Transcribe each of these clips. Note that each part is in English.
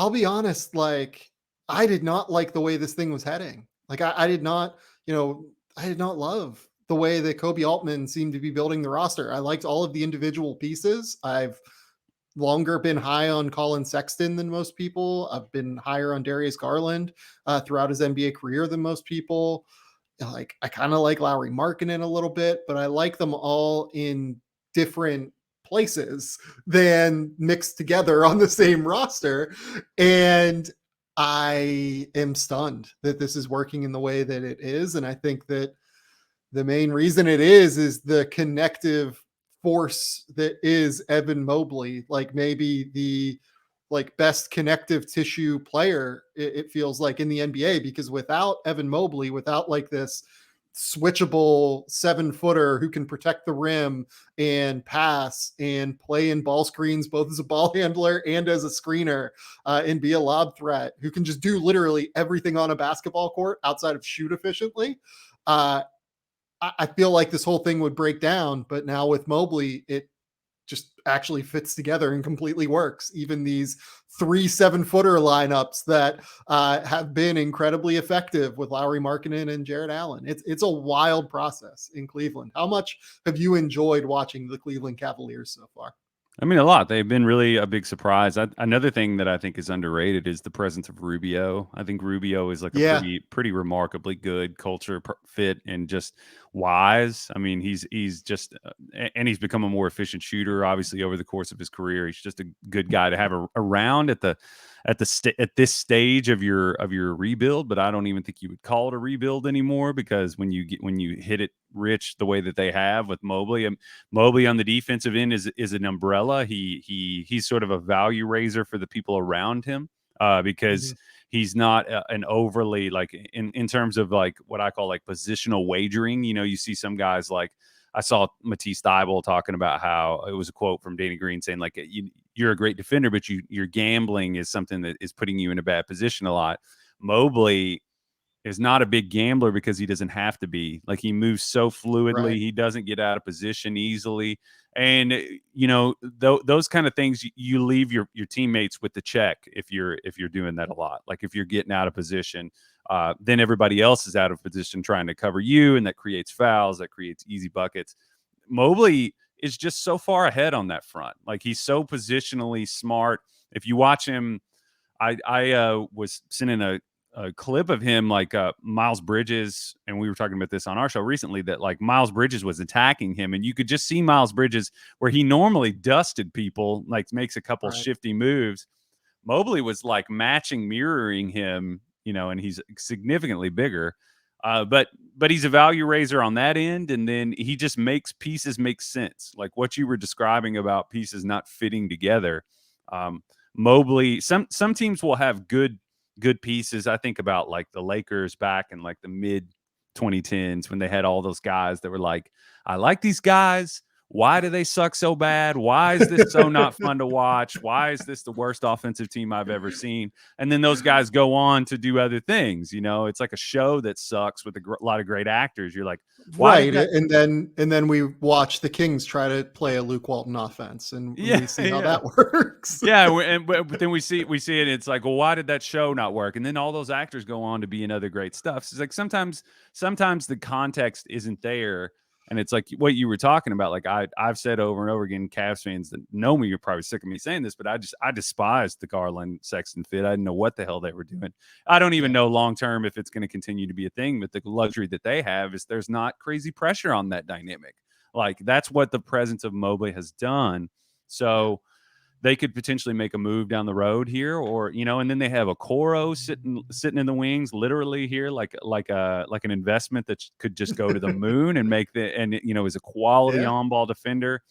I'll be honest, like, I did not like the way this thing was heading. Like, I did not, I did not love the way that Kobe Altman seemed to be building the roster. I liked all of the individual pieces. I've longer been high on Colin Sexton than most people. I've been higher on Darius Garland throughout his NBA career than most people. Like, I kind of like Lowry Markkinen a little bit, but I like them all in different places than mixed together on the same roster. And I am stunned that this is working in the way that it is. And I think that the main reason it is the connective force that is Evan Mobley. Like, maybe the best connective tissue player, it feels like, in the NBA, because without Evan Mobley, without like this switchable 7-footer who can protect the rim and pass and play in ball screens both as a ball handler and as a screener, and be a lob threat, who can just do literally everything on a basketball court outside of shoot efficiently, I feel like this whole thing would break down. But now with Mobley, it just actually fits together and completely works. Even these 3 7-footer lineups that have been incredibly effective with Lowry Markkinen and Jared Allen. It's a wild process in Cleveland. How much have you enjoyed watching the Cleveland Cavaliers so far? I mean, a lot. They've been really a big surprise. Another thing that I think is underrated is the presence of Rubio. I think Rubio is like a Yeah. pretty remarkably good culture fit and just wise. I mean, he's just and he's become a more efficient shooter. Obviously, over the course of his career, he's just a good guy to have around at this stage of your rebuild. But I don't even think you would call it a rebuild anymore, because when you hit it rich the way that they have with Mobley, and Mobley on the defensive end is an umbrella. He's sort of a value raiser for the people around him, because he's not an overly, like, in terms of like what I call like positional wagering. You see some guys, like I saw Matisse Thybulle talking about how it was a quote from Danny Green saying, like, you're a great defender, but your gambling is something that is putting you in a bad position a lot. Mobley is not a big gambler because he doesn't have to be. Like, he moves so fluidly. Right. He doesn't get out of position easily. And, those kind of things, you leave your teammates with the check if you're doing that a lot. Like, if you're getting out of position, then everybody else is out of position trying to cover you, and that creates fouls, that creates easy buckets. Mobley is just so far ahead on that front. Like, he's so positionally smart. If you watch him, I was sending a clip of him, like Miles Bridges, and we were talking about this on our show recently, that like Miles Bridges was attacking him, and you could just see Miles Bridges, where he normally dusted people, like makes a couple shifty moves. Mobley was like mirroring him, and he's significantly bigger. But he's a value raiser on that end, and then he just makes pieces make sense. Like what you were describing about pieces not fitting together. Mobley, some teams will have good pieces. I think about like the Lakers back in like the mid 2010s, when they had all those guys that were like, I like these guys. Why do they suck so bad? Why is this so not fun to watch? Why is this the worst offensive team I've ever seen? And then those guys go on to do other things. It's like a show that sucks with a lot of great actors. You're like, why Right. And then we watch the Kings try to play a Luke Walton offense, and we see how that works. Yeah, but then we see it, and it's like, well, why did that show not work? And then all those actors go on to be in other great stuff. So it's like sometimes the context isn't there, and it's like what you were talking about. Like I've said over and over again, Cavs fans that know me, you're probably sick of me saying this, but I despised the Garland Sexton fit. I didn't know what the hell they were doing. I don't even know long term if it's going to continue to be a thing. But the luxury that they have is there's not crazy pressure on that dynamic. Like that's what the presence of Mobley has done. So they could potentially make a move down the road here, or and then they have a Coro sitting in the wings, literally here, like an investment that could just go to the moon and is a quality on-ball defender.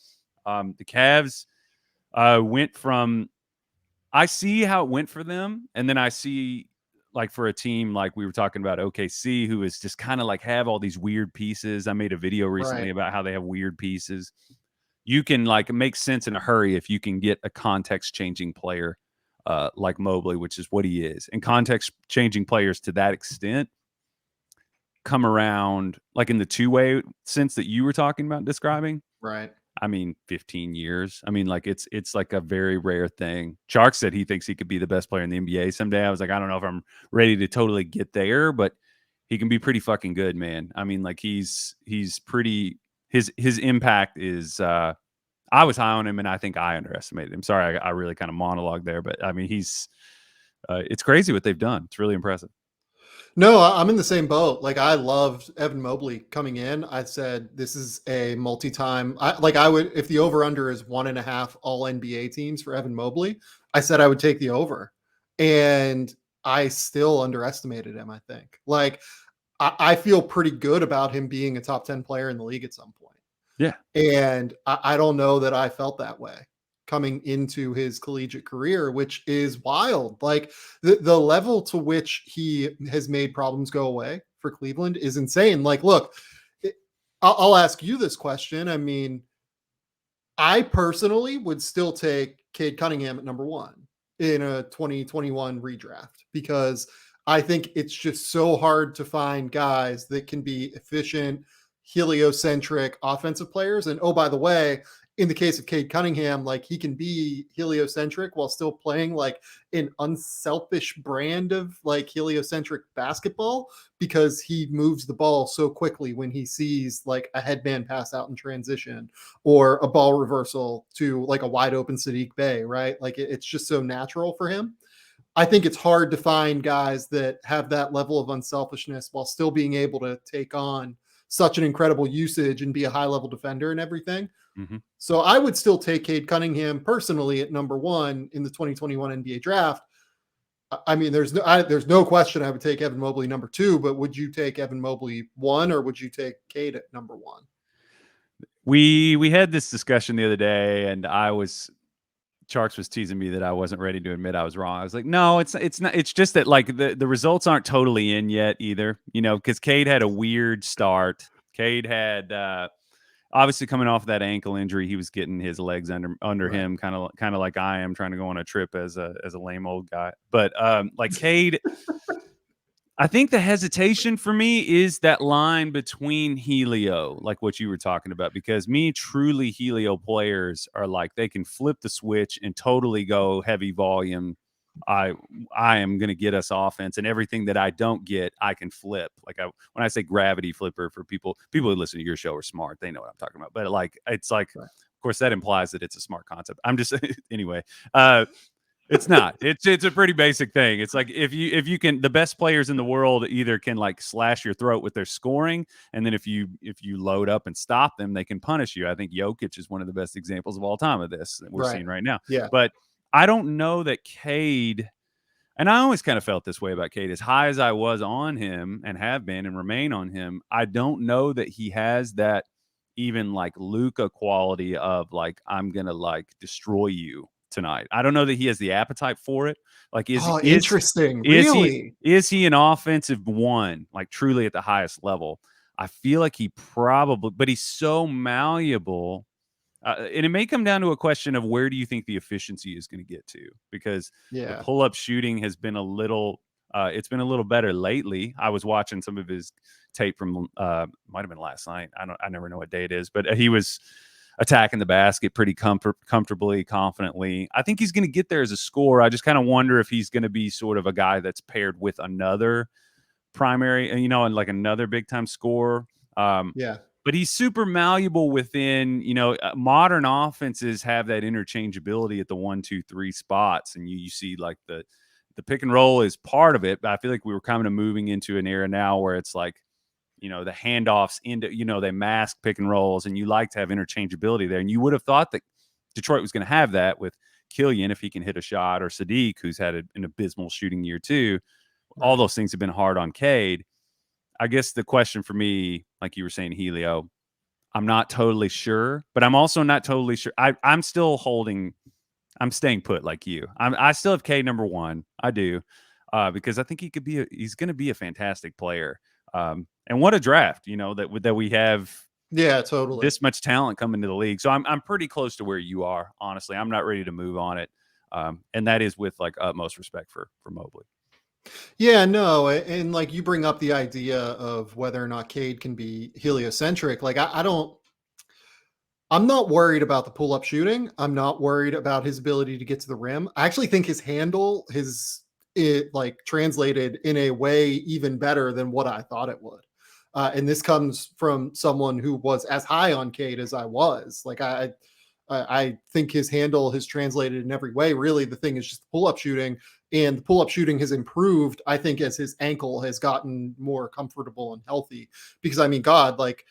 The Cavs went from, I see how it went for them, and then I see, like, for a team like we were talking about OKC, who is just kind of like have all these weird pieces. I made a video recently about how they have weird pieces. You can like make sense in a hurry if you can get a context changing player like Mobley, which is what he is. And context changing players to that extent come around, like in the two-way sense that you were talking about describing. Right. I mean, 15 years. I mean, like it's like a very rare thing. Chark said he thinks he could be the best player in the NBA someday. I was like, I don't know if I'm ready to totally get there, but he can be pretty fucking good, man. I mean, like he's pretty his impact is I was high on him and I think I underestimated him. Sorry, I really kind of monologued there, but I mean he's it's crazy what they've done. It's really impressive. No, I'm in the same boat. Like I loved Evan Mobley coming in. I said this is a multi-time. I would if the over/under is 1.5 All NBA teams for Evan Mobley. I said I would take the over, and I still underestimated him. I think. Like I feel pretty good about him being a top 10 player in the league at some point. Yeah. And I don't know that I felt that way coming into his collegiate career, which is wild. Like the level to which he has made problems go away for Cleveland is insane. Like, look, I'll ask you this question. I mean, I personally would still take Cade Cunningham at number one in a 2021 redraft because I think it's just so hard to find guys that can be efficient, heliocentric offensive players. And oh, by the way, in the case of Cade Cunningham, like he can be heliocentric while still playing like an unselfish brand of like heliocentric basketball because he moves the ball so quickly when he sees like a headman pass out in transition or a ball reversal to like a wide open Sadiq Bey, right? Like it's just so natural for him. I think it's hard to find guys that have that level of unselfishness while still being able to take on such an incredible usage and be a high level defender and everything. Mm-hmm. So I would still take Cade Cunningham personally at number one in the 2021 NBA draft. I mean, there's no question I would take Evan Mobley number two, but would you take Evan Mobley one or would you take Cade at number one? We had this discussion the other day, and Charks was teasing me that I wasn't ready to admit I was wrong. I was like, no, it's not. It's just that like the results aren't totally in yet either. You know, because Cade had a weird start. Cade had obviously coming off that ankle injury, he was getting his legs under right. him, kind of like I am trying to go on a trip as a lame old guy. But like Cade. I think the hesitation for me is that line between Helio, like what you were talking about, because truly Helio players are like they can flip the switch and totally go heavy volume. I am going to get us offense, and everything that I don't get, I can flip. Like when I say gravity flipper, for people who listen to your show are smart, they know what I'm talking about. But like it's like, right. Of course, that implies that it's a smart concept. I'm just anyway. It's not. It's a pretty basic thing. It's like if you can, the best players in the world either can like slash your throat with their scoring, and then if you load up and stop them, they can punish you. I think Jokic is one of the best examples of all time of this that we're seeing right now. Yeah. But I don't know that Cade, and I always kind of felt this way about Cade, as high as I was on him and have been and remain on him, I don't know that he has that even like Luka quality of like, I'm gonna like destroy you tonight. I don't know that he has the appetite for it. Like, interesting. Really? Is he an offensive one, like truly at the highest level? I feel like he probably, but he's so malleable. And it may come down to a question of where do you think the efficiency is going to get to? Because the pull-up shooting has been it's been a little better lately. I was watching some of his tape from might have been last night. I never know what day it is, but he was attacking the basket pretty comfortably, confidently. I think he's going to get there as a scorer. I just kind of wonder if he's going to be sort of a guy that's paired with another primary, and like another big-time scorer. But he's super malleable within, modern offenses have that interchangeability at the 1, 2, 3 spots. And you see like the pick and roll is part of it. But I feel like we were kind of moving into an era now where it's like, the handoffs into, they mask pick and rolls, and you like to have interchangeability there. And you would have thought that Detroit was going to have that with Killian if he can hit a shot, or Sadiq, who's had an abysmal shooting year too. Right. All those things have been hard on Cade. I guess the question for me, like you were saying, Helio, I'm not totally sure, but I'm also not totally sure. I'm staying put like you. I still have Cade number one. I do. Because I think he's going to be a fantastic player. And what a draft, that we have. Yeah, totally. This much talent coming to the league. So I'm pretty close to where you are. Honestly, I'm not ready to move on it. And that is with like utmost respect for Mobley. Yeah, no. And like you bring up the idea of whether or not Cade can be heliocentric. Like I don't, I'm not worried about the pull-up shooting. I'm not worried about his ability to get to the rim. I actually think his handle like translated in a way even better than what I thought it would. And this comes from someone who was as high on Cade as I was. Like I think his handle has translated in every way. Really, the thing is just the pull-up shooting, and the pull-up shooting has improved, I think, as his ankle has gotten more comfortable and healthy. Because I mean, God, like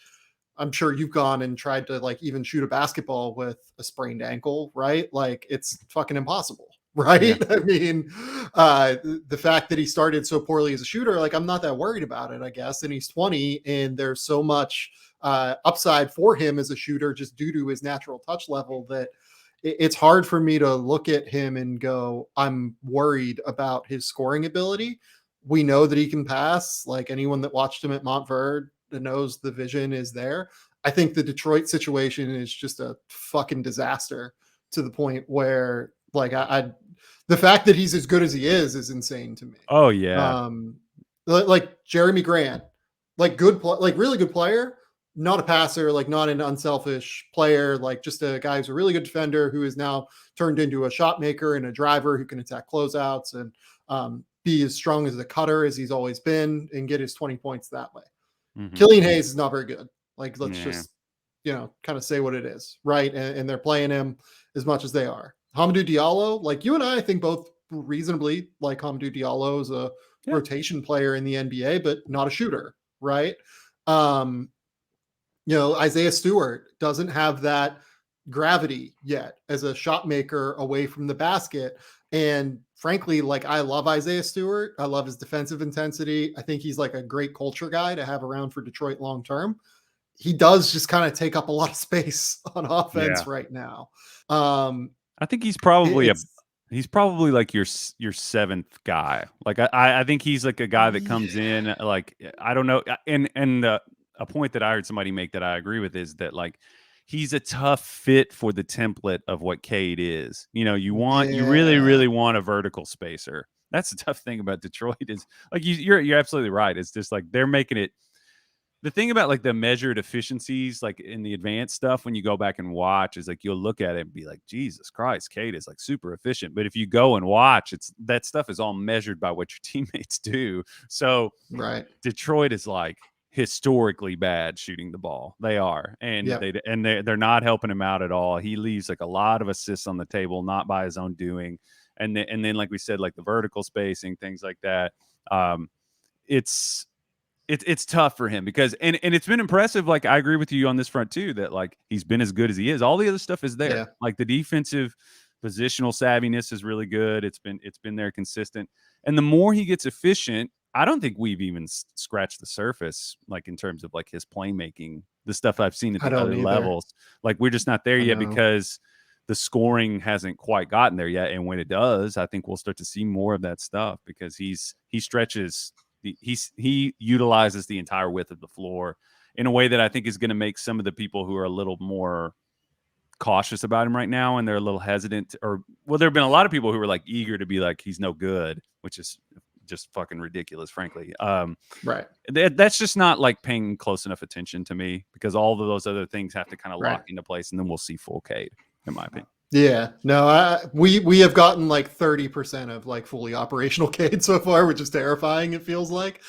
I'm sure you've gone and tried to like even shoot a basketball with a sprained ankle, right? Like it's fucking impossible, Yeah. right? I mean, the fact that he started so poorly as a shooter, like I'm not that worried about it, I guess. And he's 20, and there's so much upside for him as a shooter just due to his natural touch level that it's hard for me to look at him and go, I'm worried about his scoring ability. We know that he can pass. Like anyone that watched him at Montverde that knows the vision is there. I think the Detroit situation is just a fucking disaster to the point where like the fact that he's as good as he is insane to me. Oh yeah. Um, like Jeremy Grant, like like really good player, not a passer, like not an unselfish player, like just a guy who's a really good defender who is now turned into a shot maker and a driver who can attack closeouts and be as strong as a cutter as he's always been and get his 20 points that way. Mm-hmm. Killian Hayes is not very good. Like, let's Yeah. just, kind of say what it is, right? And they're playing him as much as they are. Hamidou Diallo, like you and I think both reasonably like Hamidou Diallo is a rotation player in the NBA, but not a shooter, right? Isaiah Stewart doesn't have that gravity yet as a shot maker away from the basket. And frankly, like I love Isaiah Stewart. I love his defensive intensity. I think he's like a great culture guy to have around for Detroit long term. He does just kind of take up a lot of space on offense right now. I think he's probably It's he's probably like your seventh guy. Like I think he's like a guy that comes in like I don't know. And a point that I heard somebody make that I agree with is that like he's a tough fit for the template of what Cade is. You really want a vertical spacer. That's the tough thing about Detroit is like you're absolutely right. It's just like they're making it. The thing about like the measured efficiencies, like in the advanced stuff, when you go back and watch, is like you'll look at it and be like, Jesus Christ, Cade is like super efficient. But if you go and watch, it's that stuff is all measured by what your teammates do. So Detroit is like historically bad shooting the ball. They are, and they're not helping him out at all. He leaves like a lot of assists on the table, not by his own doing. And then like we said, like the vertical spacing, things like that. It's tough for him because and it's been impressive. Like I agree with you on this front too, that like he's been as good as he is. All the other stuff is there. Like the defensive positional savviness is really good. It's been there consistent. And the more he gets efficient, I don't think we've even scratched the surface, like in terms of like his playmaking, the stuff I've seen at the other levels. Like we're just not there yet because the scoring hasn't quite gotten there yet. And when it does, I think we'll start to see more of that stuff because he stretches. He utilizes the entire width of the floor in a way that I think is going to make some of the people who are a little more cautious about him right now and they're a little hesitant there have been a lot of people who were like eager to be like, he's no good, which is just fucking ridiculous, frankly. That's just not like paying close enough attention to me because all of those other things have to kind of lock into place and then we'll see full Cade, in my opinion. Yeah, no, we have gotten like 30% of like fully operational Cade so far, which is terrifying. It feels like,